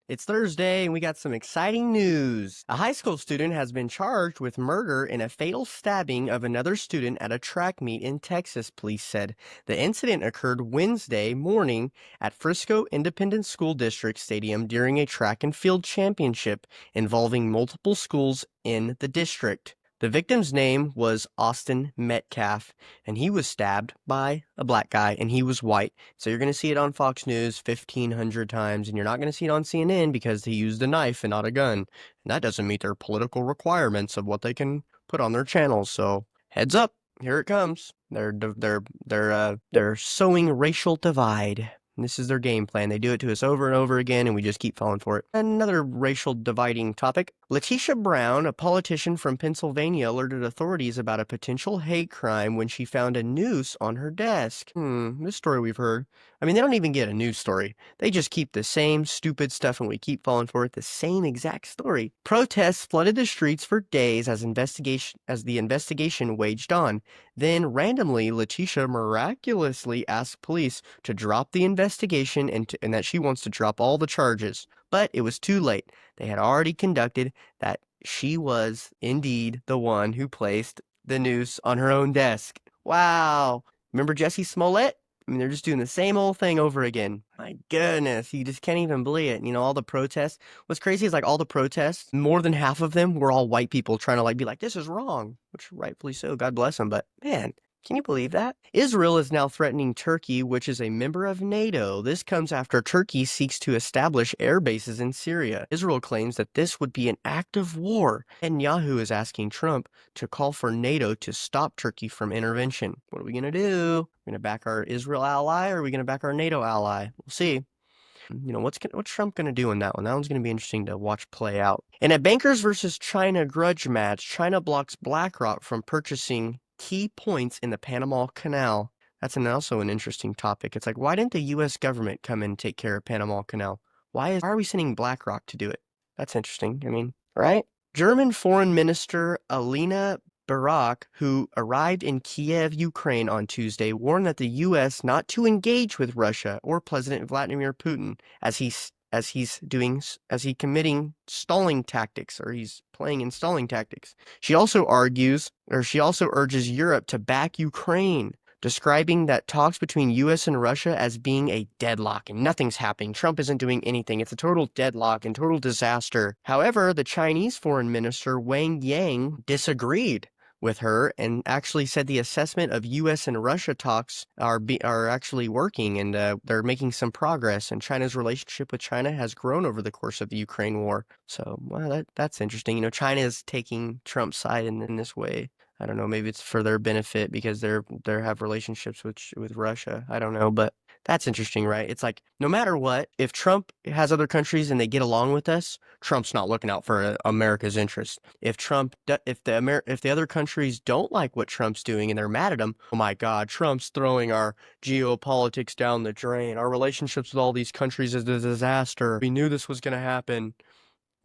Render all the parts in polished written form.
It's Thursday and we got some exciting news. A high school student has been charged with murder in a fatal stabbing of another student at a track meet in Texas, police said. The incident occurred Wednesday morning at Frisco Independent School District Stadium during a track and field championship involving multiple schools in the district. The victim's name was Austin Metcalf, and he was stabbed by a black guy, and he was white. So you're going to see it on Fox News 1,500 times, and you're not going to see it on CNN because he used a knife and not a gun. And that doesn't meet their political requirements of what they can put on their channels. So heads up, here it comes. They're sowing racial divide. And this is their game plan. They do it to us over and over again, and we just keep falling for it. Another racial dividing topic. Letitia Brown, a politician from Pennsylvania, alerted authorities about a potential hate crime when she found a noose on her desk. This story we've heard. I mean, they don't even get a news story. They just keep the same stupid stuff, and we keep falling for it. The same exact story. Protests flooded the streets for days as the investigation waged on. Then, randomly, Letitia miraculously asked police to drop the investigation and that she wants to drop all the charges. But it was too late. They had already conducted that she was indeed the one who placed the noose on her own desk. Wow. Remember Jussie Smollett? I mean, they're just doing the same old thing over again. My goodness, you just can't even believe it. You know, all the protests. What's crazy is like all the protests, more than half of them were all white people trying to be like, this is wrong, which rightfully so. God bless them. But man, can you believe that? Israel is now threatening Turkey, which is a member of NATO. This comes after Turkey seeks to establish air bases in Syria. Israel claims that this would be an act of war. Netanyahu is asking Trump to call for NATO to stop Turkey from intervention. What are we going to do? We're going to back our Israel ally, or are we going to back our NATO ally? We'll see. You know, what's Trump going to do in that one? That one's going to be interesting to watch play out. In a bankers versus China grudge match, China blocks BlackRock from purchasing key points in the Panama Canal. That's also an interesting topic. It's like, why didn't the U.S. government come and take care of Panama Canal? Why are we sending BlackRock to do it? That's interesting. I mean, right? German Foreign Minister Alina Barak, who arrived in Kiev, Ukraine on Tuesday, warned that the U.S. not to engage with Russia or President Vladimir Putin as he's committing stalling tactics, or he's playing in stalling tactics. She also urges Europe to back Ukraine, describing that talks between U.S. and Russia as being a deadlock and nothing's happening. Trump isn't doing anything. It's a total deadlock and total disaster. However, the Chinese foreign minister Wang Yang disagreed with her and actually said the assessment of U.S. and Russia talks are actually working, and they're making some progress, and China's relationship with China has grown over the course of the Ukraine war. So, well, that's interesting. You know, China is taking Trump's side in this way. I don't know, maybe it's for their benefit because they have relationships with Russia. I don't know, but that's interesting, right? It's like, no matter what, if Trump has other countries and they get along with us, Trump's not looking out for America's interest. If the other countries don't like what Trump's doing and they're mad at him, oh my God, Trump's throwing our geopolitics down the drain. Our relationships with all these countries is a disaster. We knew this was going to happen.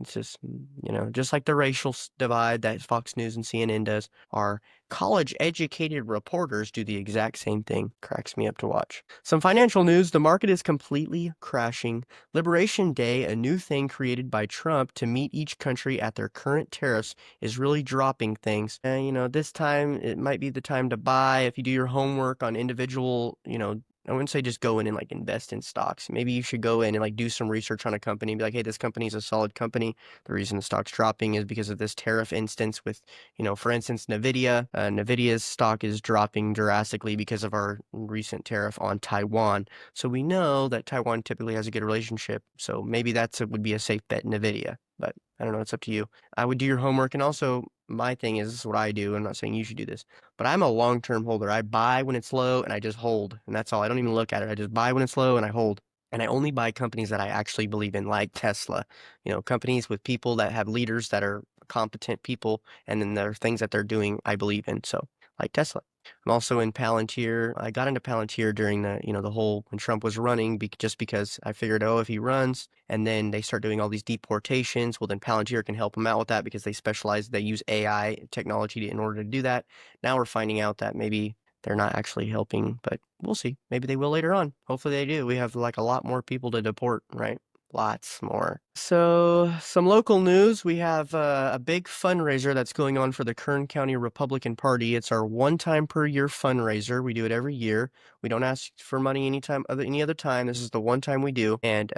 It's just, you know, just like the racial divide that Fox News and CNN does, our college-educated reporters do the exact same thing. Cracks me up to watch. Some financial news. The market is completely crashing. Liberation Day, a new thing created by Trump to meet each country at their current tariffs, is really dropping things. And, you know, this time, it might be the time to buy if you do your homework on individual, you know, I wouldn't say just go in and invest in stocks. Maybe you should go in and do some research on a company and be like, hey, this company is a solid company. The reason the stock's dropping is because of this tariff instance with, you know, for instance, NVIDIA. NVIDIA's stock is dropping drastically because of our recent tariff on Taiwan. So we know that Taiwan typically has a good relationship. So maybe would be a safe bet, NVIDIA. But I don't know, it's up to you. I would do your homework, and also my thing is, this is what I do. I'm not saying you should do this, but I'm a long-term holder. I buy when it's low and I just hold, and that's all. I don't even look at it. I just buy when it's low and I hold. And I only buy companies that I actually believe in, like Tesla. You know, companies with people that have leaders that are competent people, and then there are things that they're doing I believe in. So, like Tesla. I'm also in Palantir. I got into Palantir during the whole when Trump was running, just because I figured, oh, if he runs and then they start doing all these deportations, well, then Palantir can help them out with that because they use AI technology in order to do that. Now we're finding out that maybe they're not actually helping, but we'll see. Maybe they will later on. Hopefully they do. We have a lot more people to deport, right? Lots more. So, some local news. We have a big fundraiser that's going on for the Kern County Republican Party. It's our one-time per year fundraiser. We do it every year. We don't ask for money any other time. This is the one time we do, and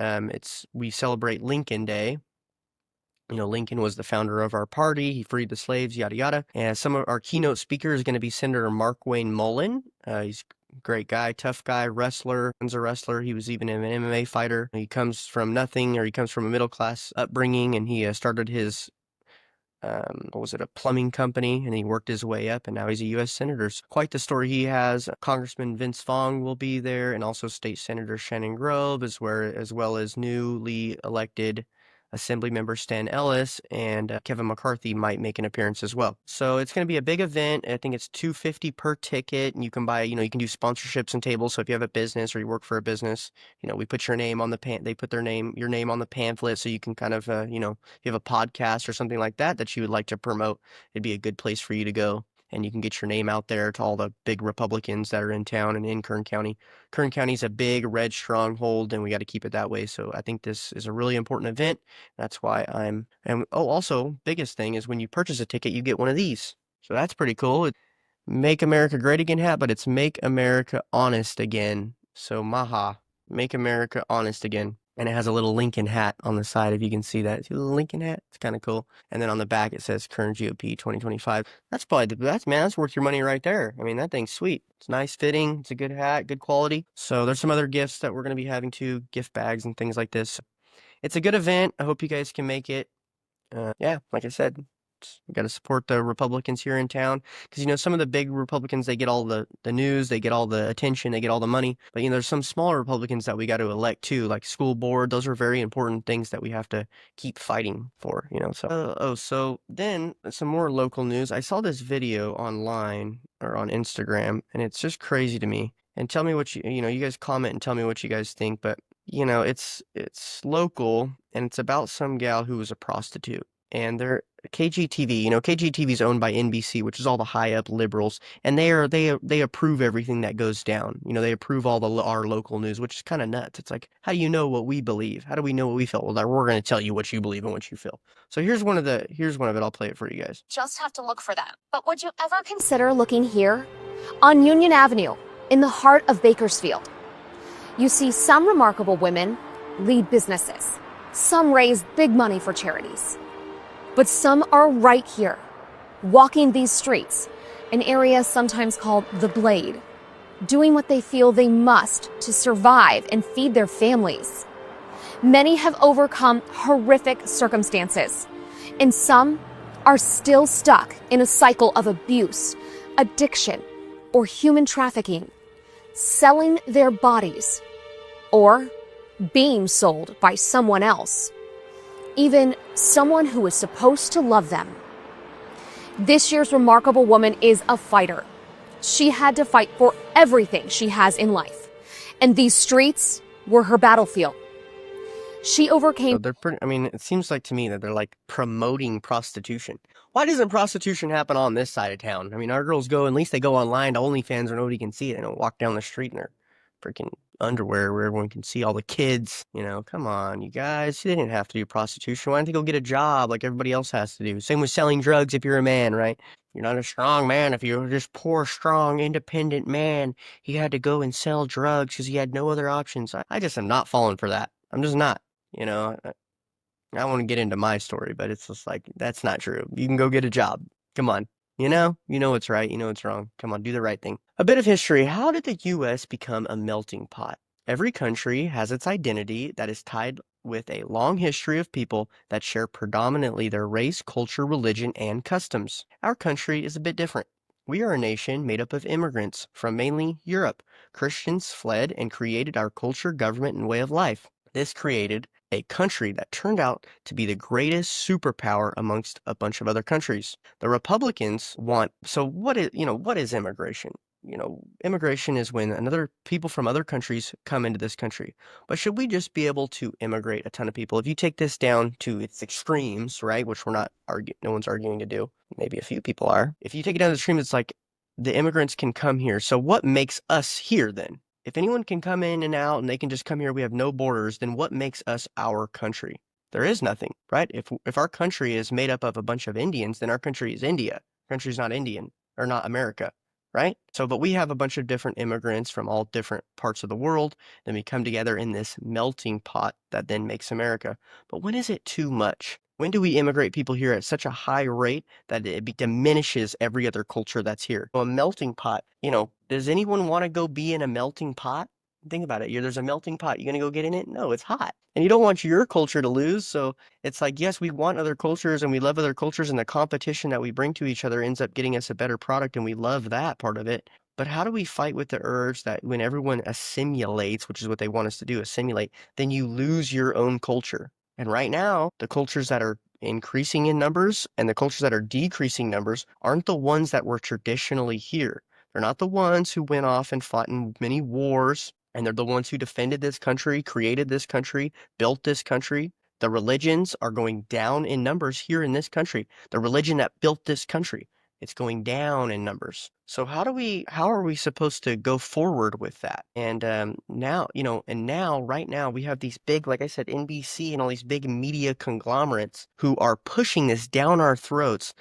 we celebrate Lincoln Day. You know, Lincoln was the founder of our party. He freed the slaves, yada yada. And some of our keynote speakers is going to be Senator Mark Wayne Mullen. He's great guy, tough guy, wrestler. He's a wrestler. He was even an MMA fighter. He comes from nothing, or he comes from a middle class upbringing, and he started his what was it, a plumbing company, and he worked his way up, and now he's a U.S. senator. It's quite the story he has. Congressman Vince Vaughn will be there, and also State Senator Shannon Grove, as well as newly elected Assemblymember Stan Ellis, and Kevin McCarthy might make an appearance as well. So it's going to be a big event. I think it's $250 per ticket, and you can buy, you can do sponsorships and tables. So if you have a business or you work for a business, we put your name on they put your name on the pamphlet, so you can kind of, if you have a podcast or something like that you would like to promote, it'd be a good place for you to go. And you can get your name out there to all the big Republicans that are in town and in Kern County. Kern County is a big red stronghold, and we got to keep it that way. So I think this is a really important event. That's why also, biggest thing is when you purchase a ticket, you get one of these. So that's pretty cool. Make America Great Again hat, but it's Make America Honest Again. So Maha, Make America Honest Again. And it has a little Lincoln hat on the side, if you can see that. See the little Lincoln hat? It's kind of cool. And then on the back, it says Kern GOP 2025. That's that's worth your money right there. I mean, that thing's sweet. It's nice fitting. It's a good hat, good quality. So there's some other gifts that we're going to be having too, gift bags and things like this. It's a good event. I hope you guys can make it. Yeah, like I said, we got to support the Republicans here in town, because some of the big Republicans, they get all the news, they get all the attention, they get all the money, but there's some smaller Republicans that we got to elect too, like school board. Those are very important things that we have to keep fighting for. So then some more local news. I saw this video online or on Instagram, and it's just crazy to me. And tell me what you guys comment and tell me what you guys think. But it's local, and it's about some gal who was a prostitute. And they're KGTV. KGTV is owned by NBC, which is all the high up liberals, and they approve everything that goes down. They approve all our local news, which is kind of nuts. It's like, how do you know what we believe? How do we know what we feel? Well, we're going to tell you what you believe and what you feel. So here's one of it. I'll play it for you guys. Just have to look for them. But would you ever consider looking here on Union Avenue in the heart of Bakersfield? You see, some remarkable women lead businesses. Some raise big money for charities. But some are right here, walking these streets, an area sometimes called the Blade, doing what they feel they must to survive and feed their families. Many have overcome horrific circumstances, and some are still stuck in a cycle of abuse, addiction, or human trafficking, selling their bodies, or being sold by someone else. Even someone who is supposed to love them. This year's remarkable woman is a fighter. She had to fight for everything she has in life, and these streets were her battlefield. She overcame. It seems like to me that they're like promoting prostitution. Why doesn't prostitution happen on this side of town? Our girls at least they go online to OnlyFans where nobody can see it. They don't walk down the street in their freaking underwear where everyone can see all the kids. Come on, you guys. They didn't have to do prostitution. Why don't they go get a job like everybody else has to do? Same with selling drugs if you're a man, right? You're not a strong man if you're just poor, strong, independent man. He had to go and sell drugs because he had no other options. I just am not falling for that. I'm just not. I want to get into my story, but it's just like, that's not true. You can go get a job. Come on. You know what's right, you know what's wrong. Come on, do the right thing. A bit of history. How did the U.S. become a melting pot? Every country has its identity that is tied with a long history of people that share predominantly their race, culture, religion, and customs. Our country is a bit different. We are a nation made up of immigrants from mainly Europe. Christians fled and created our culture, government, and way of life. This created a country that turned out to be the greatest superpower amongst a bunch of other countries. The Republicans what is immigration? Immigration is when people from other countries come into this country. But should we just be able to immigrate a ton of people? If you take this down to its extremes, right, which no one's arguing to do, maybe a few people are. If you take it down to the extreme, it's like the immigrants can come here. So what makes us here then? If anyone can come in and out and they can just come here, we have no borders, then what makes us our country? There is nothing, right? If our country is made up of a bunch of Indians, then our country is India. Our country's not Indian or not America, right? So, but we have a bunch of different immigrants from all different parts of the world. Then we come together in this melting pot that then makes America. But when is it too much? When do we immigrate people here at such a high rate that it diminishes every other culture that's here? A melting pot, does anyone want to go be in a melting pot? Think about it. There's a melting pot. You gonna go get in it? No, it's hot. And you don't want your culture to lose. So it's like, yes, we want other cultures and we love other cultures, and the competition that we bring to each other ends up getting us a better product, and we love that part of it. But how do we fight with the urge that when everyone assimilates, which is what they want us to do, assimilate, then you lose your own culture? And right now, the cultures that are increasing in numbers and the cultures that are decreasing numbers aren't the ones that were traditionally here. They're not the ones who went off and fought in many wars, and they're the ones who defended this country, created this country, built this country. The religions are going down in numbers here in this country. The religion that built this country, it's going down in numbers. So how are we supposed to go forward with that? And now, right now we have these big, like I said, NBC and all these big media conglomerates who are pushing this down our throats.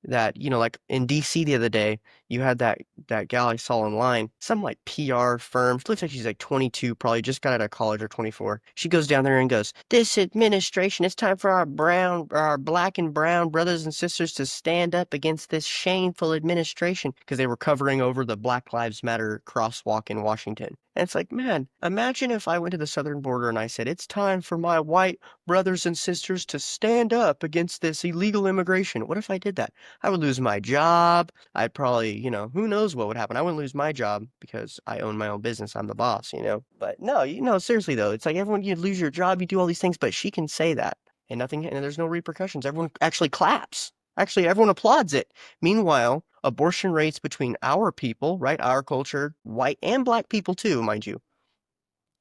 That, like in DC the other day, you had that gal I saw online, some like PR firm. She looks like she's like 22, probably just got out of college, or 24. She goes down there and goes, "This administration, it's time for our black and brown brothers and sisters to stand up against this shameful administration," because they were covering over the Black Lives Matter crosswalk in Washington. And it's like, man, imagine if I went to the southern border and I said, "It's time for my white brothers and sisters to stand up against this illegal immigration." What if I did that? I would lose my job. I'd probably, who knows what would happen. I wouldn't lose my job because I own my own business. I'm the boss, But no, seriously though, it's like everyone, you lose your job, you do all these things, but she can say that and nothing, and there's no repercussions. Everyone actually claps. Actually, everyone applauds it. Meanwhile, abortion rates between our people, right, our culture, white and black people too, mind you.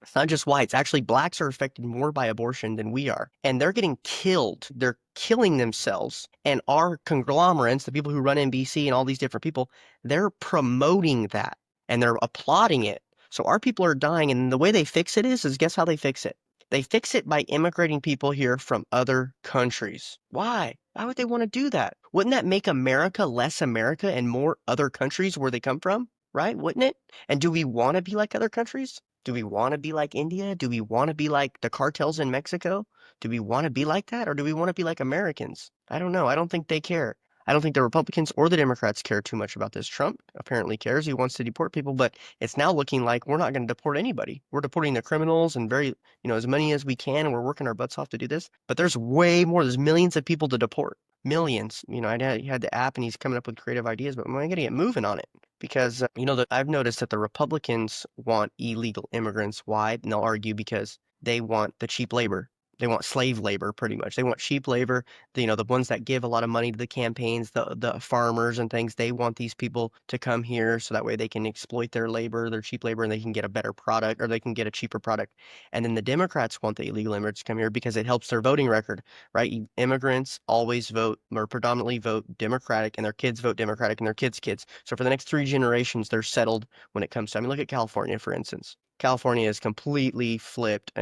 It's not just whites. Actually, blacks are affected more by abortion than we are. And they're getting killed. They're killing themselves. And our conglomerates, the people who run NBC and all these different people, they're promoting that and they're applauding it. So our people are dying. And the way they fix it is guess how they fix it? They fix it by immigrating people here from other countries. Why? Why would they want to do that? Wouldn't that make America less America and more other countries where they come from? Right? Wouldn't it? And do we want to be like other countries? Do we want to be like India? Do we want to be like the cartels in Mexico? Do we want to be like that? Or do we want to be like Americans? I don't know. I don't think they care. I don't think the Republicans or the Democrats care too much about this. Trump apparently cares. He wants to deport people, but it's now looking like we're not going to deport anybody. We're deporting the criminals and as many as we can, and we're working our butts off to do this. But there's way more. There's millions of people to deport. Millions. He had the app and he's coming up with creative ideas, but we're going to get moving on it. Because, I've noticed that the Republicans want illegal immigrants. Why? And they'll argue because they want the cheap labor. They want slave labor, pretty much. They want cheap labor. The ones that give a lot of money to the campaigns, the farmers and things, they want these people to come here so that way they can exploit their labor, their cheap labor, and they can get a better product or they can get a cheaper product. And then the Democrats want the illegal immigrants to come here because it helps their voting record, right? Immigrants always vote or predominantly vote Democratic, and their kids vote Democratic, and their kids' kids. So for the next 3 generations, they're settled when it comes to, look at California, for instance. California is completely flipped.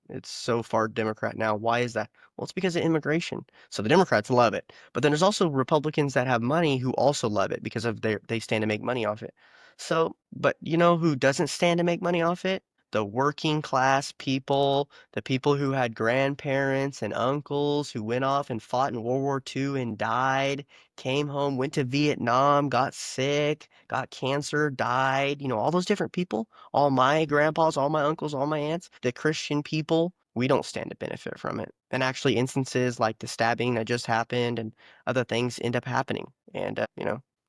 It's so far Democrat now. Why is that? Well, it's because of immigration. So the Democrats love it. But then there's also Republicans that have money who also love it because of they stand to make money off it. So, but who doesn't stand to make money off it? The working class people, the people who had grandparents and uncles who went off and fought in World War II and died, came home, went to Vietnam, got sick, got cancer, died, all those different people, all my grandpas, all my uncles, all my aunts, the Christian people, we don't stand to benefit from it. And actually instances like the stabbing that just happened and other things end up happening. And,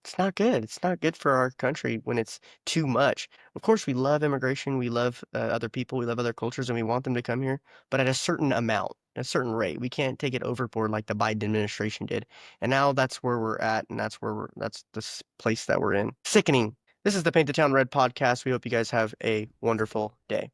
it's not good. It's not good for our country when it's too much. Of course, we love immigration. We love other people. We love other cultures, and we want them to come here, but at a certain amount, a certain rate. We can't take it overboard like the Biden administration did. And now that's where we're at, and that's the place that we're in. Sickening. This is the Paint the Town Red podcast. We hope you guys have a wonderful day.